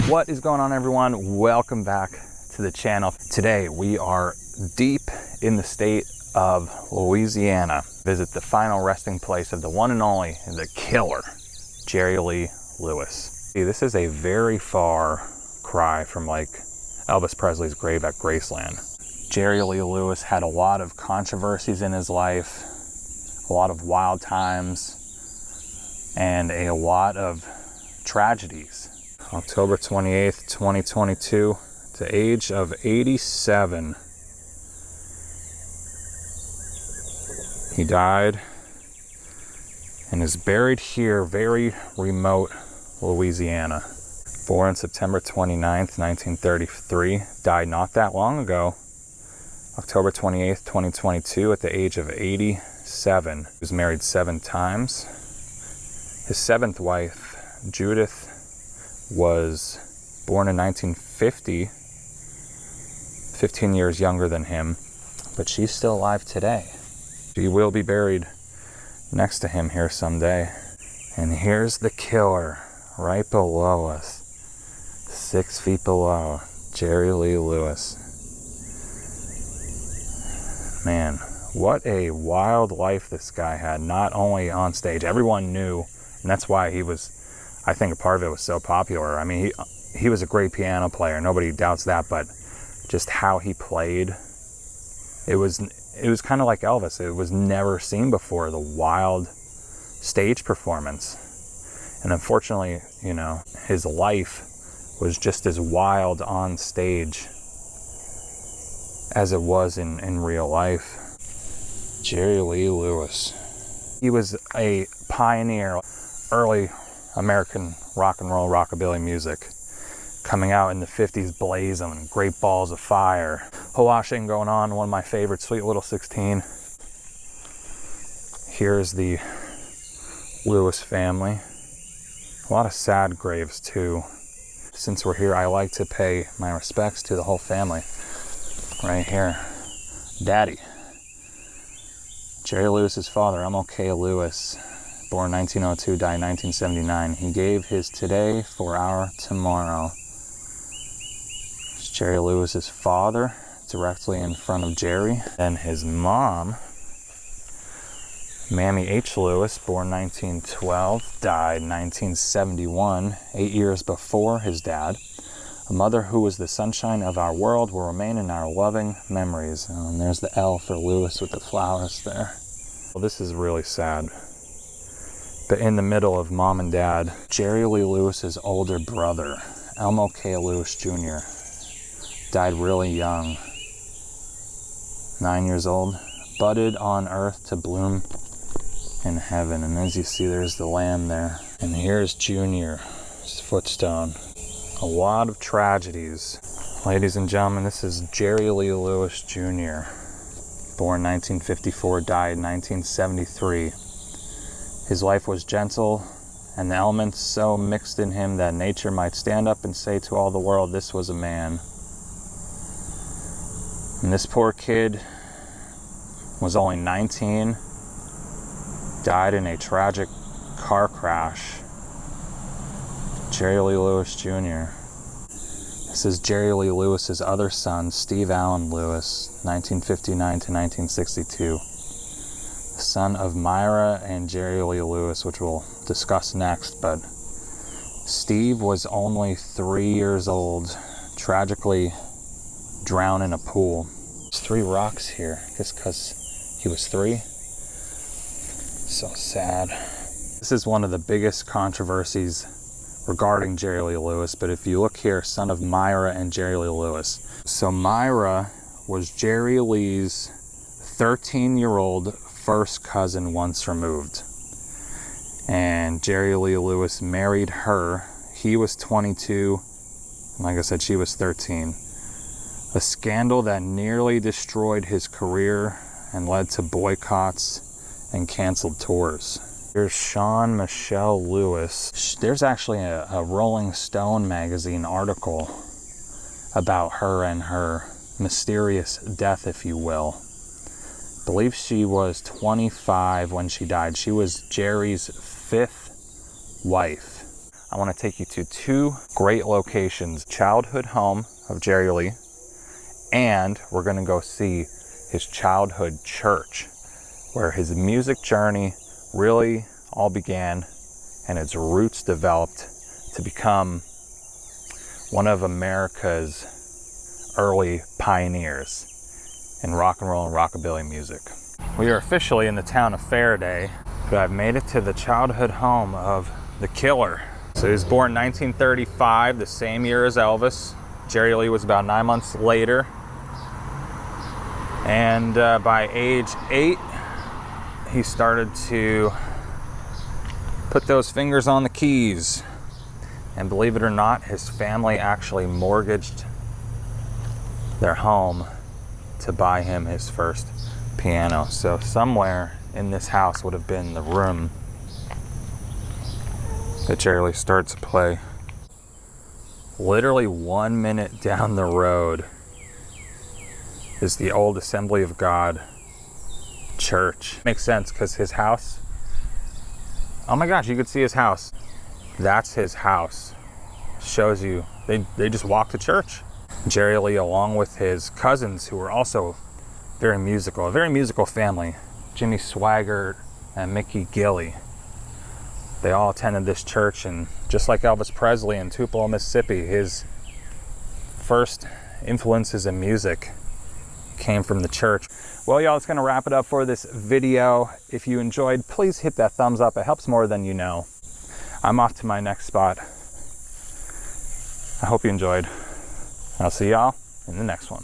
What is going on, everyone? Welcome back to the channel. Today we are deep in the state of Louisiana. Visit the final resting place of the one and only, the killer, Jerry Lee Lewis. See, this is a very far cry from like Elvis Presley's grave at Graceland. Jerry Lee Lewis had a lot of controversies in his life, a lot of wild times, and a lot of tragedies. October 28th, 2022, at the age of 87, he died and is buried here, very remote Louisiana. Born September 29th, 1933, died not that long ago, October 28th, 2022, at the age of 87. He was married 7 times. His 7th wife, Judith, was born in 1950, 15 years younger than him, but she's still alive today. She will be buried next to him here someday. And here's the killer right below us, 6 feet below, Jerry Lee Lewis. Man, what a wild life this guy had, not only on stage. Everyone knew, and that's why he was, I think a part of it was so popular. I mean, he was a great piano player, nobody doubts that, but just how he played, it was kind of like Elvis. It was never seen before, the wild stage performance. And unfortunately, you know, his life was just as wild on stage as it was in real life. Jerry Lee Lewis. He was a pioneer, early American rock and roll, rockabilly music, coming out in the 50s, blazing, Great Balls of Fire, whole lot of shit going on. One of my favorites, Sweet Little 16. Here's the Lewis family. A lot of sad graves too. Since we're here, I like to pay my respects to the whole family. Right here, Daddy. Jerry Lewis's father, M.L.K. Lewis, born 1902, died 1979. He gave his today for our tomorrow. It's Jerry Lewis's father, directly in front of Jerry. And his mom, Mammy H. Lewis, born 1912, died 1971, 8 years before his dad. A mother who was the sunshine of our world will remain in our loving memories. And there's the L for Lewis with the flowers there. Well, this is really sad. But in the middle of Mom and Dad, Jerry Lee Lewis's older brother, M.L.K. Lewis Jr., died really young, 9 years old, budded on earth to bloom in heaven. And as you see, there's the lamb there. And here's Junior's footstone. A lot of tragedies. Ladies and gentlemen, this is Jerry Lee Lewis Jr., born 1954, died 1973. His life was gentle, and the elements so mixed in him that nature might stand up and say to all the world, this was a man. And this poor kid was only 19, died in a tragic car crash. Jerry Lee Lewis Jr. This is Jerry Lee Lewis's other son, Steve Allen Lewis, 1959 to 1962. Son of Myra and Jerry Lee Lewis, which we'll discuss next. But Steve was only 3 years old, tragically drowned in a pool. There's 3 rocks here, just because he was 3. So sad. This is one of the biggest controversies regarding Jerry Lee Lewis, but if you look here, son of Myra and Jerry Lee Lewis. So Myra was Jerry Lee's 13-year-old first cousin once removed. And Jerry Lee Lewis married her. He was 22. Like I said, she was 13. A scandal that nearly destroyed his career and led to boycotts and canceled tours. Here's Sean Michelle Lewis. There's actually a Rolling Stone magazine article about her and her mysterious death, if you will. I believe she was 25 when she died. She was Jerry's 5th wife. I want to take you to two great locations, childhood home of Jerry Lee, and we're going to go see his childhood church, where his music journey really all began and its roots developed to become one of America's early pioneers in rock and roll and rockabilly music. We are officially in the town of Faraday, but I've made it to the childhood home of the Killer. So he was born 1935, the same year as Elvis. Jerry Lee was about 9 months later. And by age 8, he started to put those fingers on the keys. And believe it or not, his family actually mortgaged their home to buy him his first piano. So somewhere in this house would have been the room that Jerry Lee starts to play. Literally 1 minute down the road is the old Assembly of God church. Makes sense because his house, oh my gosh, you could see his house. That's his house. Shows you, they just walked to church. Jerry Lee, along with his cousins, who were also very musical, a very musical family, Jimmy Swaggart and Mickey Gilley. They all attended this church, and just like Elvis Presley in Tupelo, Mississippi, his first influences in music came from the church. Well, y'all, it's gonna wrap it up for this video. If you enjoyed, please hit that thumbs up. It helps more than you know. I'm off to my next spot. I hope you enjoyed. I'll see y'all in the next one.